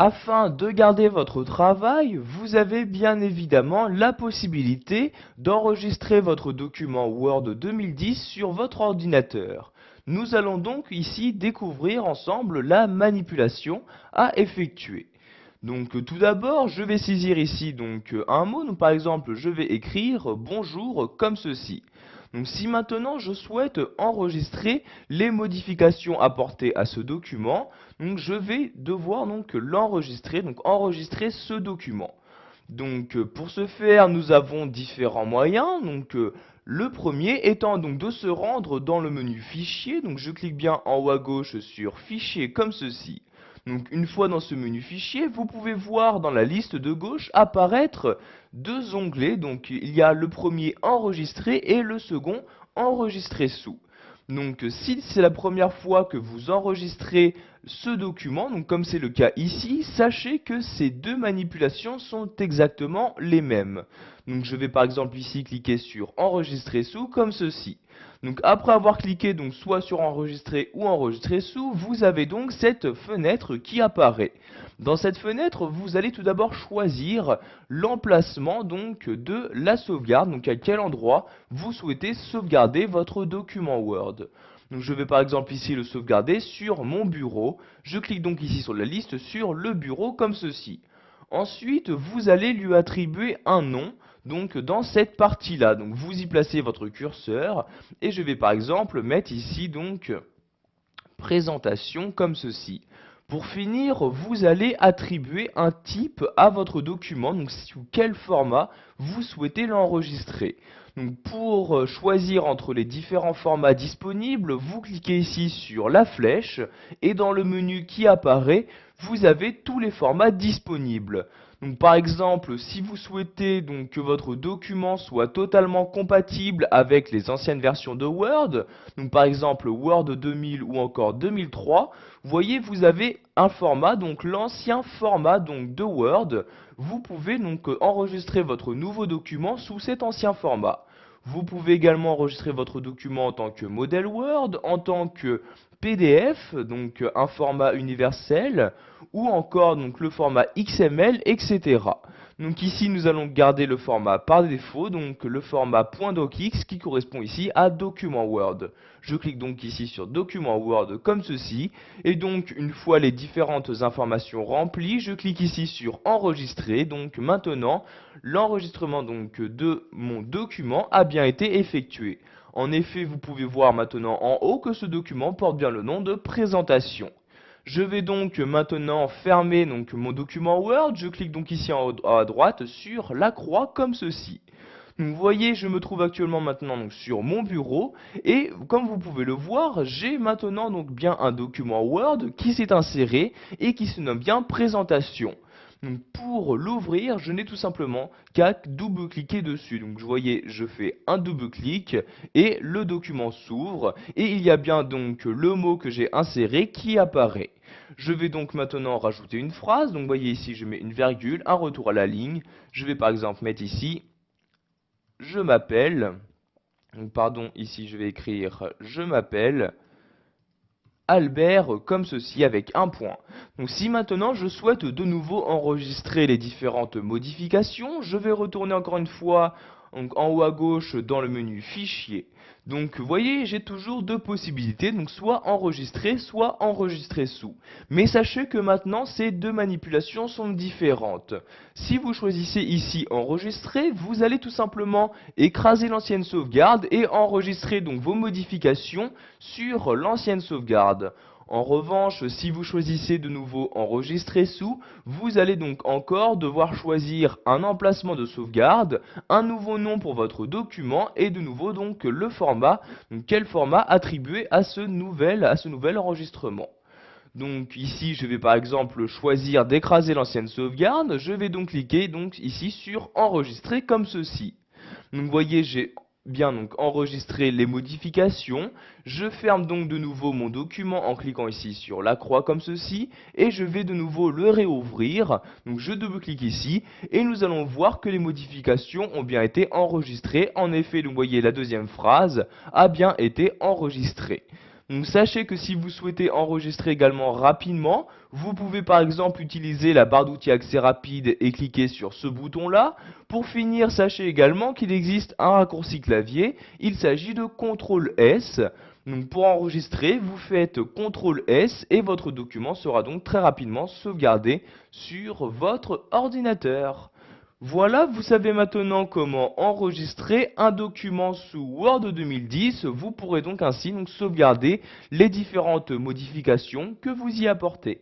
Afin de garder votre travail, vous avez bien évidemment la possibilité d'enregistrer votre document Word 2010 sur votre ordinateur. Nous allons donc ici découvrir ensemble la manipulation à effectuer. Donc tout d'abord, je vais saisir ici un mot. Donc, par exemple, je vais écrire bonjour comme ceci. Donc si maintenant je souhaite enregistrer les modifications apportées à ce document, donc je vais devoir l'enregistrer, donc enregistrer ce document. Donc pour ce faire, nous avons différents moyens. Le premier étant donc de se rendre dans le menu fichier. Donc je clique bien en haut à gauche sur fichier comme ceci. Donc une fois dans ce menu fichier, vous pouvez voir dans la liste de gauche apparaître deux onglets. Donc il y a le premier enregistrer et le second enregistrer sous. Donc si c'est la première fois que vous enregistrez ce document, donc comme c'est le cas ici, sachez que ces deux manipulations sont exactement les mêmes. Donc je vais par exemple ici cliquer sur enregistrer sous comme ceci. Donc après avoir cliqué soit sur enregistrer ou enregistrer sous, vous avez donc cette fenêtre qui apparaît. Dans cette fenêtre, vous allez tout d'abord choisir l'emplacement de la sauvegarde, donc à quel endroit vous souhaitez sauvegarder votre document Word. Donc je vais par exemple ici le sauvegarder sur mon bureau. Je clique donc ici sur la liste sur le bureau comme ceci. Ensuite, vous allez lui attribuer un nom, donc dans cette partie-là. Donc vous y placez votre curseur et je vais par exemple mettre ici présentation comme ceci. Pour finir, vous allez attribuer un type à votre document, donc sous quel format vous souhaitez l'enregistrer. Donc pour choisir entre les différents formats disponibles, vous cliquez ici sur la flèche et dans le menu qui apparaît, vous avez tous les formats disponibles. Donc par exemple, si vous souhaitez que votre document soit totalement compatible avec les anciennes versions de Word, donc par exemple Word 2000 ou encore 2003, vous voyez vous avez un format, donc l'ancien format de Word. Vous pouvez enregistrer votre nouveau document sous cet ancien format. Vous pouvez également enregistrer votre document en tant que modèle Word, en tant que PDF, donc un format universel, ou encore le format XML, etc. Donc ici nous allons garder le format par défaut, donc le format .docx qui correspond ici à document Word. Je clique donc ici sur document Word comme ceci, et donc une fois les différentes informations remplies, je clique ici sur enregistrer. Donc maintenant l'enregistrement de mon document a bien été effectué. En effet, vous pouvez voir maintenant en haut que ce document porte bien le nom de présentation. Je vais donc maintenant fermer mon document Word. Je clique donc ici en haut à droite sur la croix comme ceci. Donc, vous voyez, je me trouve actuellement maintenant sur mon bureau et comme vous pouvez le voir, j'ai maintenant bien un document Word qui s'est inséré et qui se nomme bien présentation. Donc pour l'ouvrir, je n'ai tout simplement qu'à double-cliquer dessus. Donc vous voyez, je fais un double-clic et le document s'ouvre et il y a bien le mot que j'ai inséré qui apparaît. Je vais donc maintenant rajouter une phrase. Donc vous voyez ici, je mets une virgule, un retour à la ligne. Je vais par exemple mettre ici je m'appelle, pardon, ici je vais écrire je m'appelle Albert comme ceci avec un point. Donc si maintenant je souhaite de nouveau enregistrer les différentes modifications, je vais retourner encore une fois en haut à gauche dans le menu fichier. Donc vous voyez, j'ai toujours deux possibilités, donc soit enregistrer, soit enregistrer sous. Mais sachez que maintenant ces deux manipulations sont différentes. Si vous choisissez ici enregistrer, vous allez tout simplement écraser l'ancienne sauvegarde et enregistrer vos modifications sur l'ancienne sauvegarde. En revanche, si vous choisissez de nouveau enregistrer sous, vous allez donc encore devoir choisir un emplacement de sauvegarde, un nouveau nom pour votre document et de nouveau le format, quel format attribuer à ce nouvel enregistrement. Donc ici, je vais par exemple choisir d'écraser l'ancienne sauvegarde. Je vais donc cliquer ici sur enregistrer comme ceci. Donc vous voyez, j'ai bien enregistré les modifications. Je ferme donc de nouveau mon document en cliquant ici sur la croix comme ceci et je vais de nouveau le réouvrir. Donc je double-clique ici et nous allons voir que les modifications ont bien été enregistrées. En effet, donc vous voyez la deuxième phrase a bien été enregistrée. Donc sachez que si vous souhaitez enregistrer également rapidement, vous pouvez par exemple utiliser la barre d'outils accès rapide et cliquer sur ce bouton-là. Pour finir, sachez également qu'il existe un raccourci clavier, il s'agit de CTRL S. Donc pour enregistrer, vous faites CTRL S et votre document sera donc très rapidement sauvegardé sur votre ordinateur. Voilà, vous savez maintenant comment enregistrer un document sous Word 2010. Vous pourrez donc ainsi sauvegarder les différentes modifications que vous y apportez.